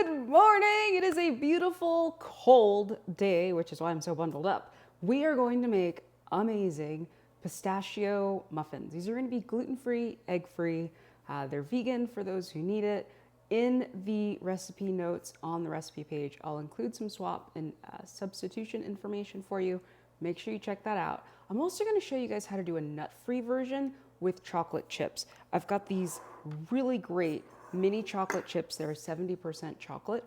Good morning. It is a beautiful, cold day, which is why I'm so bundled up. We are going to make amazing pistachio muffins. These are going to be gluten-free, egg-free. They're vegan for those who need it. In the recipe notes on the recipe page, I'll include some swap and substitution information for you. Make sure you check that out. I'm also going to show you guys how to do a nut-free version with chocolate chips. I've got these really great mini chocolate chips. They're 70% chocolate.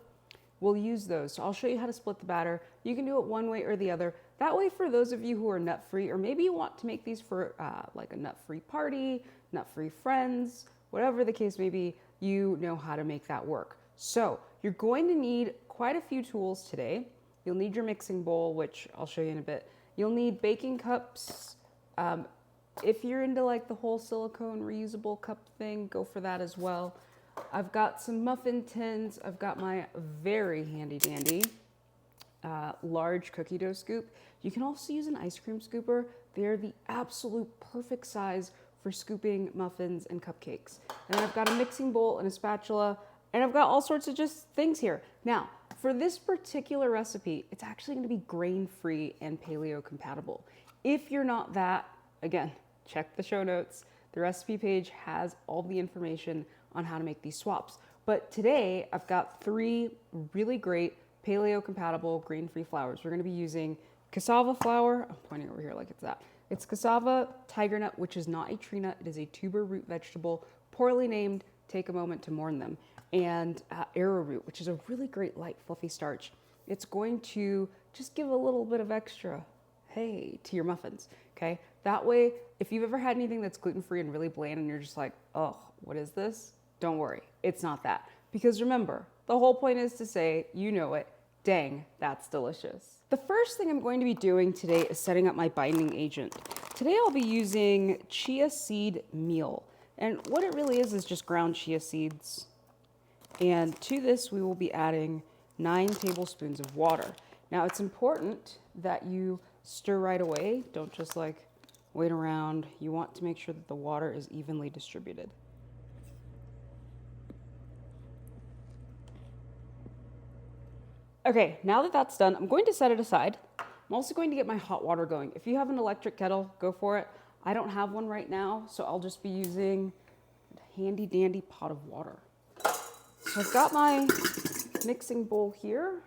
We'll use those. So I'll show you how to split the batter. You can do it one way or the other. That way, for those of you who are nut-free, or maybe you want to make these for like a nut-free party, nut-free friends, whatever the case may be, you know how to make that work. So you're going to need quite a few tools today. You'll need your mixing bowl, which I'll show you in a bit. You'll need baking cups. If you're into like the whole silicone reusable cup thing, go for that as well. I've got some muffin tins. I've got my very handy dandy large cookie dough scoop. You can also use an ice cream scooper. They're the absolute perfect size for scooping muffins and cupcakes. And I've got a mixing bowl and a spatula, and I've got all sorts of just things here. Now, for this particular recipe, it's actually going to be grain-free and paleo compatible. If you're not that, again, check the show notes. The recipe page has all the information on how to make these swaps. But today I've got 3 really great paleo compatible grain-free flours. We're gonna be using cassava flour. I'm pointing over here like it's that. It's cassava, tiger nut, which is not a tree nut. It is a tuber root vegetable, poorly named. Take a moment to mourn them. And arrowroot, which is a really great light fluffy starch. It's going to just give a little bit of extra hey to your muffins, okay? That way, if you've ever had anything that's gluten-free and really bland and you're just like, oh, what is this? Don't worry, it's not that. Because remember, the whole point is to say, you know it, dang, that's delicious. The first thing I'm going to be doing today is setting up my binding agent. Today I'll be using chia seed meal. And what it really is just ground chia seeds. And to this, we will be adding 9 tablespoons of water. Now it's important that you stir right away. Don't just like wait around. You want to make sure that the water is evenly distributed. Okay, now that that's done, I'm going to set it aside. I'm also going to get my hot water going. If you have an electric kettle, go for it. I don't have one right now, so I'll just be using a handy dandy pot of water. So I've got my mixing bowl here.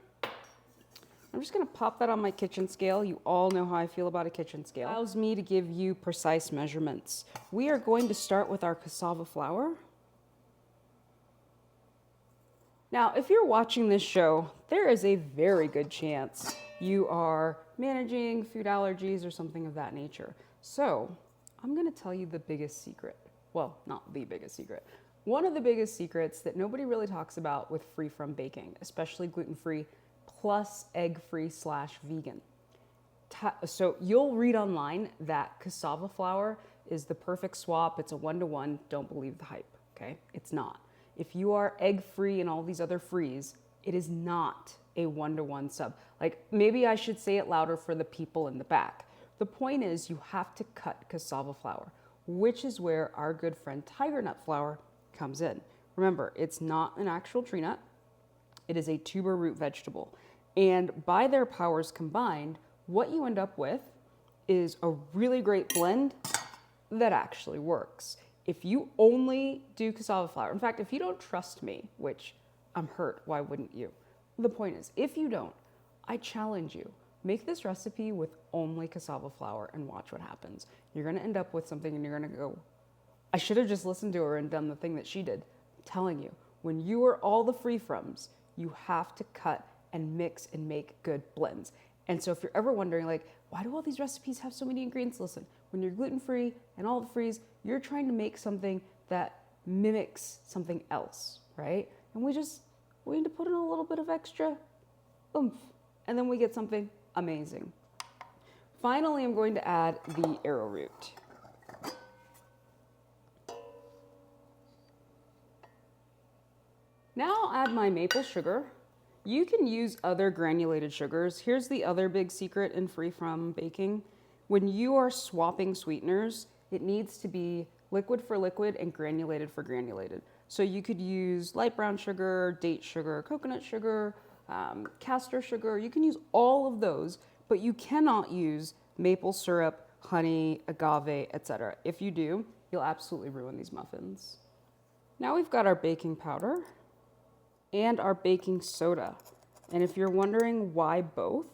I'm just gonna pop that on my kitchen scale. You all know how I feel about a kitchen scale. It allows me to give you precise measurements. We are going to start with our cassava flour. Now, if you're watching this show, there is a very good chance you are managing food allergies or something of that nature. So I'm gonna tell you the biggest secret. Well, not the biggest secret. One of the biggest secrets that nobody really talks about with free-from baking, especially gluten-free plus egg-free / vegan. So you'll read online that cassava flour is the perfect swap. It's a 1-to-1. Don't believe the hype, okay? It's not. If you are egg-free and all these other frees, it is not a 1-to-1 sub. Like, maybe I should say it louder for the people in the back. The point is you have to cut cassava flour, which is where our good friend tiger nut flour comes in. Remember, it's not an actual tree nut. It is a tuber root vegetable. And by their powers combined, what you end up with is a really great blend that actually works. If you only do cassava flour, in fact, if you don't trust me, which I'm hurt, why wouldn't you? The point is, if you don't, I challenge you, make this recipe with only cassava flour and watch what happens. You're gonna end up with something and you're gonna go, I should have just listened to her and done the thing that she did. I'm telling you, when you are all the free-froms, you have to cut and mix and make good blends. And so if you're ever wondering, like, why do all these recipes have so many ingredients? Listen, when you're gluten-free and all the frees, you're trying to make something that mimics something else, right? And we need to put in a little bit of extra oomph, and then we get something amazing. Finally, I'm going to add the arrowroot. Now I'll add my maple sugar. You can use other granulated sugars. Here's the other big secret in free-from baking. When you are swapping sweeteners, it needs to be liquid for liquid and granulated for granulated. So you could use light brown sugar, date sugar, coconut sugar, castor sugar. You can use all of those, but you cannot use maple syrup, honey, agave, etc. If you do, you'll absolutely ruin these muffins. Now we've got our baking powder and our baking soda. And if you're wondering why both,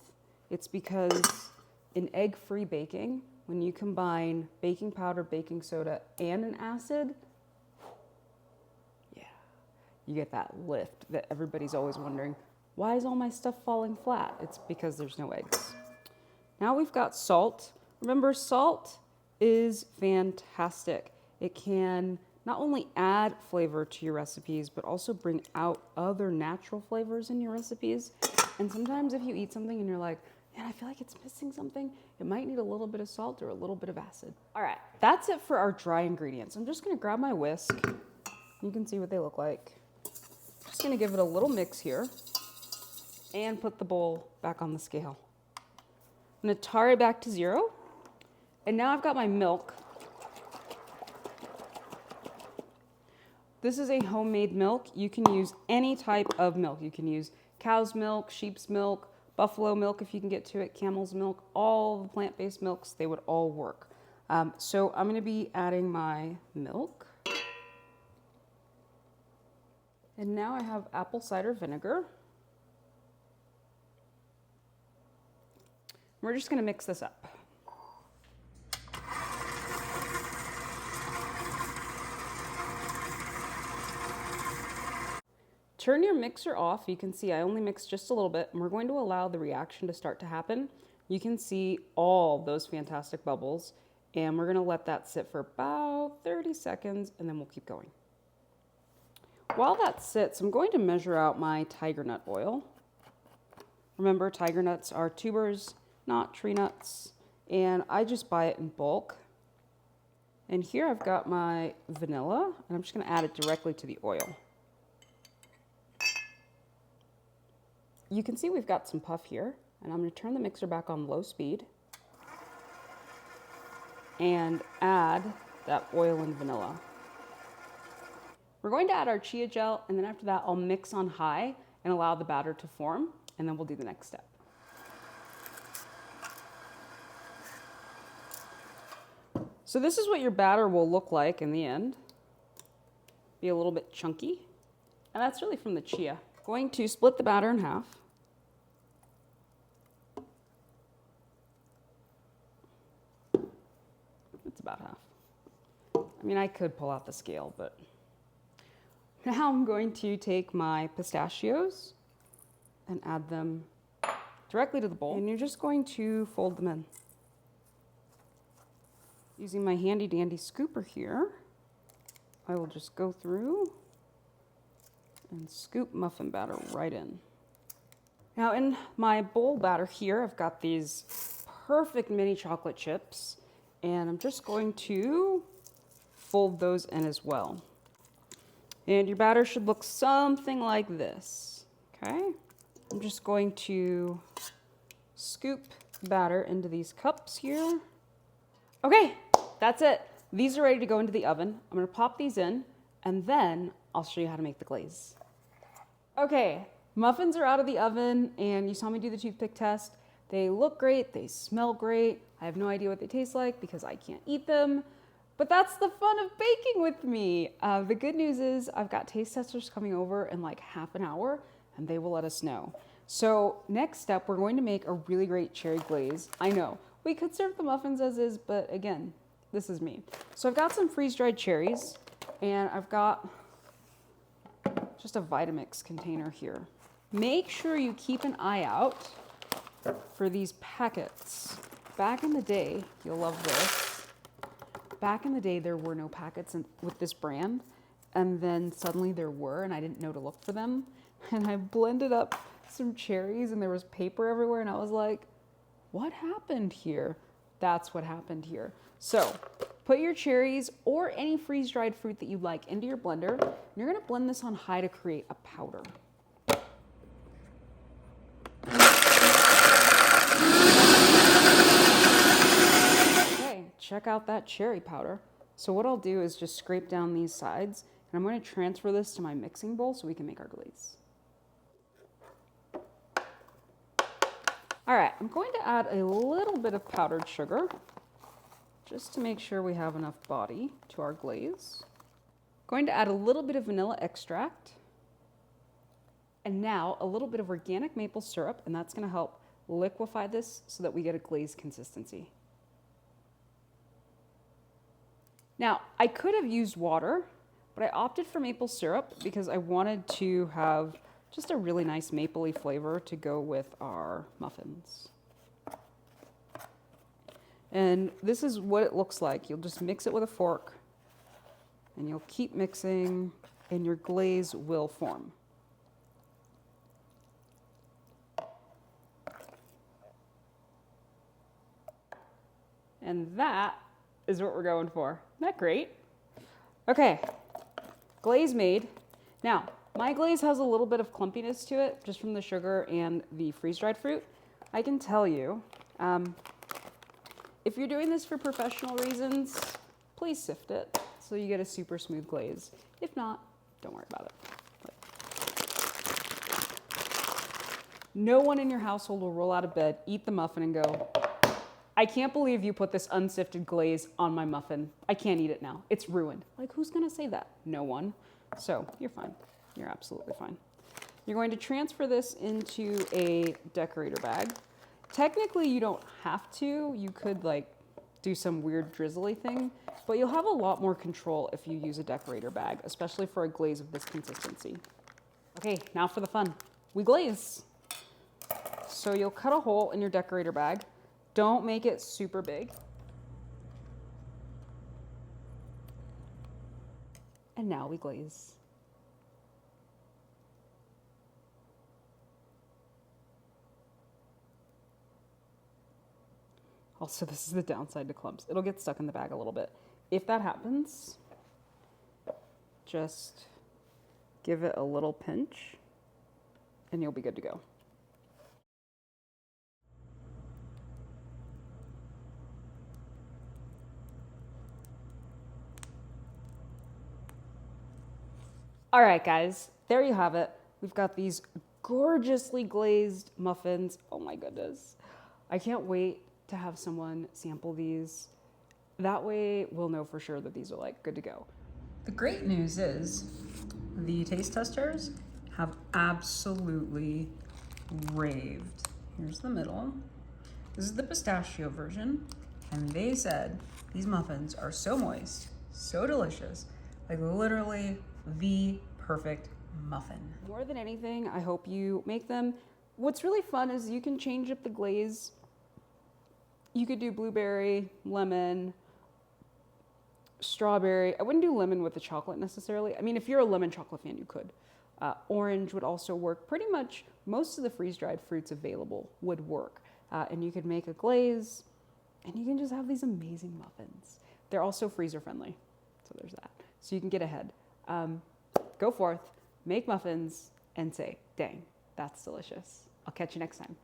it's because in egg-free baking, when you combine baking powder, baking soda, and an acid, yeah, you get that lift that everybody's always wondering, why is all my stuff falling flat? It's because there's no eggs. Now we've got salt. Remember, salt is fantastic. It can not only add flavor to your recipes, but also bring out other natural flavors in your recipes. And sometimes if you eat something and you're like, man, I feel like it's missing something, it might need a little bit of salt or a little bit of acid. All right, that's it for our dry ingredients. I'm just gonna grab my whisk. You can see what they look like. Just gonna give it a little mix here and put the bowl back on the scale. I'm gonna tar it back to 0. And now I've got my milk. This is a homemade milk. You can use any type of milk. You can use cow's milk, sheep's milk, buffalo milk if you can get to it, camel's milk, all the plant-based milks, they would all work. So I'm gonna be adding my milk. And now I have apple cider vinegar. We're just gonna mix this up. Turn your mixer off. You can see I only mixed just a little bit, and we're going to allow the reaction to start to happen. You can see all those fantastic bubbles, and we're gonna let that sit for about 30 seconds, and then we'll keep going. While that sits, I'm going to measure out my tiger nut oil. Remember, tiger nuts are tubers, not tree nuts, and I just buy it in bulk. And here I've got my vanilla, and I'm just gonna add it directly to the oil. You can see we've got some puff here, and I'm gonna turn the mixer back on low speed and add that oil and vanilla. We're going to add our chia gel, and then after that, I'll mix on high and allow the batter to form, and then we'll do the next step. So this is what your batter will look like in the end. Be a little bit chunky, and that's really from the chia. Going to split the batter in half. It's about half. I mean, I could pull out the scale, but now I'm going to take my pistachios and add them directly to the bowl. And you're just going to fold them in. Using my handy dandy scooper here, I will just go through and scoop muffin batter right in. Now in my bowl batter here, I've got these perfect mini chocolate chips, and I'm just going to fold those in as well. And your batter should look something like this, okay? I'm just going to scoop batter into these cups here. Okay, that's it. These are ready to go into the oven. I'm gonna pop these in, and then I'll show you how to make the glaze. Okay, muffins are out of the oven, and you saw me do the toothpick test. They look great, they smell great. I have no idea what they taste like because I can't eat them, but that's the fun of baking with me. The good news is I've got taste testers coming over in like half an hour, and they will let us know. So next step, we're going to make a really great cherry glaze. I know, we could serve the muffins as is, but again, this is me. So I've got some freeze-dried cherries, and I've got just a Vitamix container here. Make sure you keep an eye out for these packets. Back in the day, you'll love this. Back in the day, there were no packets with this brand, and then suddenly there were, and I didn't know to look for them. And I blended up some cherries, and there was paper everywhere, and I was like, what happened here? That's what happened here. So put your cherries or any freeze-dried fruit that you like into your blender. And you're gonna blend this on high to create a powder. Okay, check out that cherry powder. So what I'll do is just scrape down these sides, And I'm going to transfer this to my mixing bowl so we can make our glaze. All right, I'm going to add a little bit of powdered sugar just to make sure we have enough body to our glaze. Going to add a little bit of vanilla extract. And now a little bit of organic maple syrup, and that's going to help liquefy this so that we get a glazed consistency. Now, I could have used water, but I opted for maple syrup because I wanted to have just a really nice mapley flavor to go with our muffins. And this is what it looks like. You'll just mix it with a fork, and you'll keep mixing, and your glaze will form. And that is what we're going for. Isn't that great? Okay, glaze made. Now, my glaze has a little bit of clumpiness to it just from the sugar and the freeze-dried fruit. I can tell you, if you're doing this for professional reasons, please sift it so you get a super smooth glaze. If not, don't worry about it. No one in your household will roll out of bed, eat the muffin, and go, I can't believe you put this unsifted glaze on my muffin. I can't eat it now. It's ruined. Like, who's gonna say that? No one. So you're fine. You're absolutely fine. You're going to transfer this into a decorator bag. Technically, you don't have to. You could like do some weird drizzly thing, but you'll have a lot more control if you use a decorator bag, especially for a glaze of this consistency. Okay, now for the fun. We glaze. So you'll cut a hole in your decorator bag. Don't make it super big. And now we glaze. Also, this is the downside to clumps. It'll get stuck in the bag a little bit. If that happens, just give it a little pinch and you'll be good to go. All right, guys, there you have it. We've got these gorgeously glazed muffins. Oh my goodness. I can't wait to have someone sample these. That way we'll know for sure that these are like good to go. The great news is the taste testers have absolutely raved. Here's the middle. This is the pistachio version. And they said these muffins are so moist, so delicious, like literally the perfect muffin. More than anything, I hope you make them. What's really fun is you can change up the glaze. You could do blueberry, lemon, strawberry. I wouldn't do lemon with the chocolate necessarily. I mean, if you're a lemon chocolate fan, you could. Orange would also work. Pretty much most of the freeze-dried fruits available would work. And you could make a glaze, and you can just have these amazing muffins. They're also freezer friendly, so there's that. So you can get ahead. Go forth, make muffins, and say, dang, that's delicious. I'll catch you next time.